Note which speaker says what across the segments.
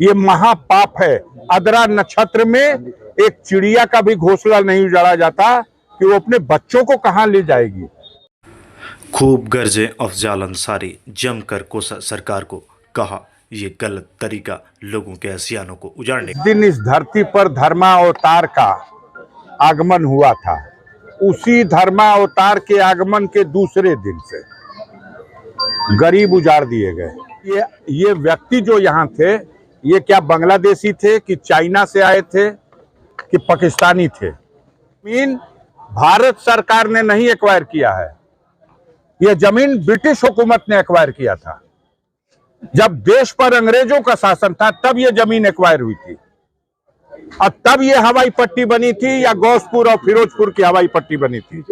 Speaker 1: ये महापाप है। अदरा नक्षत्र में एक चिड़िया का भी घोंसला नहीं उजाड़ा जाता कि वो अपने बच्चों को कहां ले जाएगी।
Speaker 2: खूब गरजे अफजाल अंसारी, जमकर कोसा सरकार को, कहा ये गलत तरीका लोगों के असियानों को उजाड़ने।
Speaker 1: इस दिन इस धरती पर धर्मावतार का आगमन हुआ था। उसी धर्मावतार के आगमन के दूसरे दिन से गरीब उजाड़ दिए गए। ये व्यक्ति जो यहाँ थे, ये क्या बांग्लादेशी थे कि चाइना से आए थे कि पाकिस्तानी थे? जमीन भारत सरकार ने नहीं एक्वायर किया है, यह जमीन ब्रिटिश हुकूमत ने एक्वायर किया था। जब देश पर अंग्रेजों का शासन था तब यह जमीन एक्वायर हुई थी, और तब ये हवाई पट्टी बनी थी, या गौसपुर और फिरोजपुर की हवाई पट्टी बनी थी।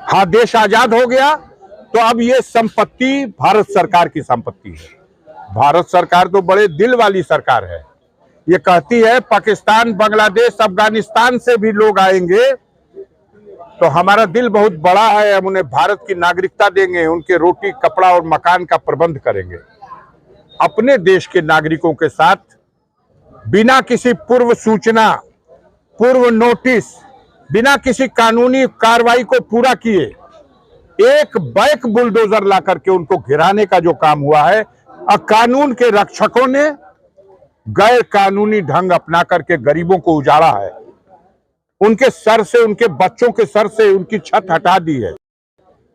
Speaker 1: हाँ, देश आजाद हो गया तो अब ये संपत्ति भारत सरकार की संपत्ति है। भारत सरकार तो बड़े दिल वाली सरकार है। ये कहती है पाकिस्तान, बांग्लादेश, अफगानिस्तान से भी लोग आएंगे तो हमारा दिल बहुत बड़ा है, हम उन्हें भारत की नागरिकता देंगे, उनके रोटी, कपड़ा और मकान का प्रबंध करेंगे। अपने देश के नागरिकों के साथ बिना किसी पूर्व सूचना, पूर्व नोटिस, बिना किसी कानूनी कार्रवाई को पूरा किए एक बैक बुलडोजर ला करके उनको गिराने का जो काम हुआ है, और कानून के रक्षकों ने गैर कानूनी ढंग अपना करके गरीबों को उजाड़ा है। उनके सर से, उनके बच्चों के सर से उनकी छत हटा दी है।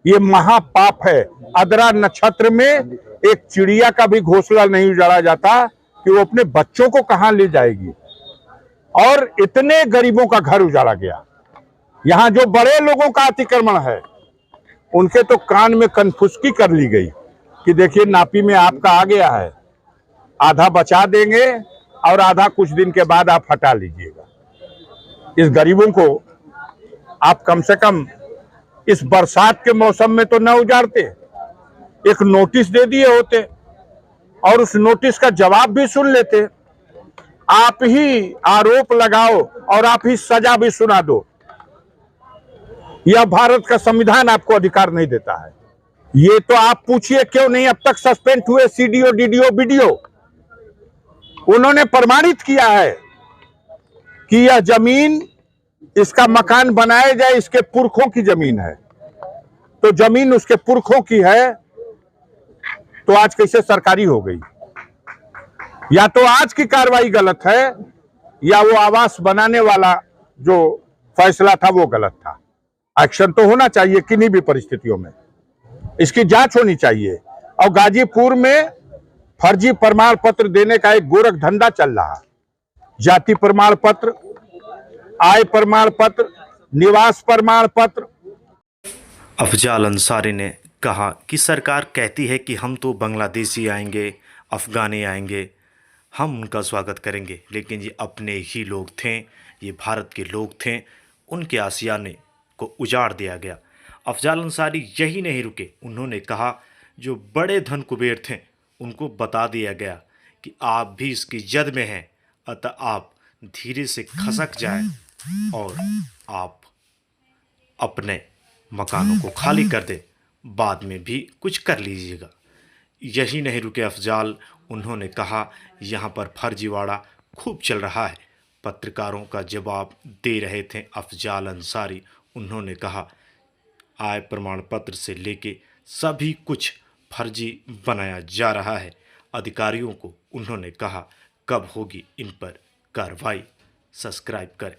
Speaker 1: ये महापाप है। अदरा नक्षत्र में एक चिड़िया का भी घोंसला नहीं उजाड़ा जाता कि वो अपने बच्चों को कहां ले जाएगी। और इतने गरीबों का घर उजाड़ा गया। यहां जो बड़े लोगों का अतिक्रमण है, उनके तो कान में कनफुसकी कर ली गई कि देखिए नापी में आपका आ गया है, आधा बचा देंगे और आधा कुछ दिन के बाद आप हटा लीजिएगा। इस गरीबों को आप कम से कम इस बरसात के मौसम में तो न उजाड़ते, एक नोटिस दे दिए होते और उस नोटिस का जवाब भी सुन लेते। आप ही आरोप लगाओ और आप ही सजा भी सुना दो। यह भारत का संविधान आपको अधिकार नहीं देता है। ये तो आप पूछिए क्यों नहीं अब तक सस्पेंड हुए सीडीओ, डीडीओ, बीडीओ। उन्होंने प्रमाणित किया है कि यह जमीन, इसका मकान बनाया जाए, इसके पुरखों की जमीन है। तो जमीन उसके पुरखों की है तो आज कैसे सरकारी हो गई? या तो आज की कार्रवाई गलत है, या वो आवास बनाने वाला जो फैसला था वो गलत था। एक्शन तो होना चाहिए किन्हीं भी परिस्थितियों में, इसकी जांच होनी चाहिए। और गाजीपुर में फर्जी प्रमाण पत्र देने का एक गोरख धंधा चल रहा। जाति प्रमाण पत्र, आय प्रमाण पत्र, निवास प्रमाण पत्र।
Speaker 2: अफजाल अंसारी ने कहा कि सरकार कहती है कि हम तो बांग्लादेशी आएंगे, अफ़गानी आएंगे, हम उनका स्वागत करेंगे, लेकिन ये अपने ही लोग थे, ये भारत के लोग थे, उनके आशियाने को उजाड़ दिया गया। अफजाल अंसारी यही नहीं रुके, उन्होंने कहा जो बड़े धन कुबेर थे उनको बता दिया गया कि आप भी इसकी जद में हैं, अतः आप धीरे से खसक जाएं और आप अपने मकानों को खाली कर दें, बाद में भी कुछ कर लीजिएगा। यही नहीं रुके अफजाल, उन्होंने कहा यहाँ पर फर्जीवाड़ा खूब चल रहा है। पत्रकारों का जवाब दे रहे थे अफजाल अंसारी। उन्होंने कहा आय प्रमाण पत्र से लेके सभी कुछ फर्जी बनाया जा रहा है। अधिकारियों को उन्होंने कहा कब होगी इन पर कार्रवाई। सब्सक्राइब करें।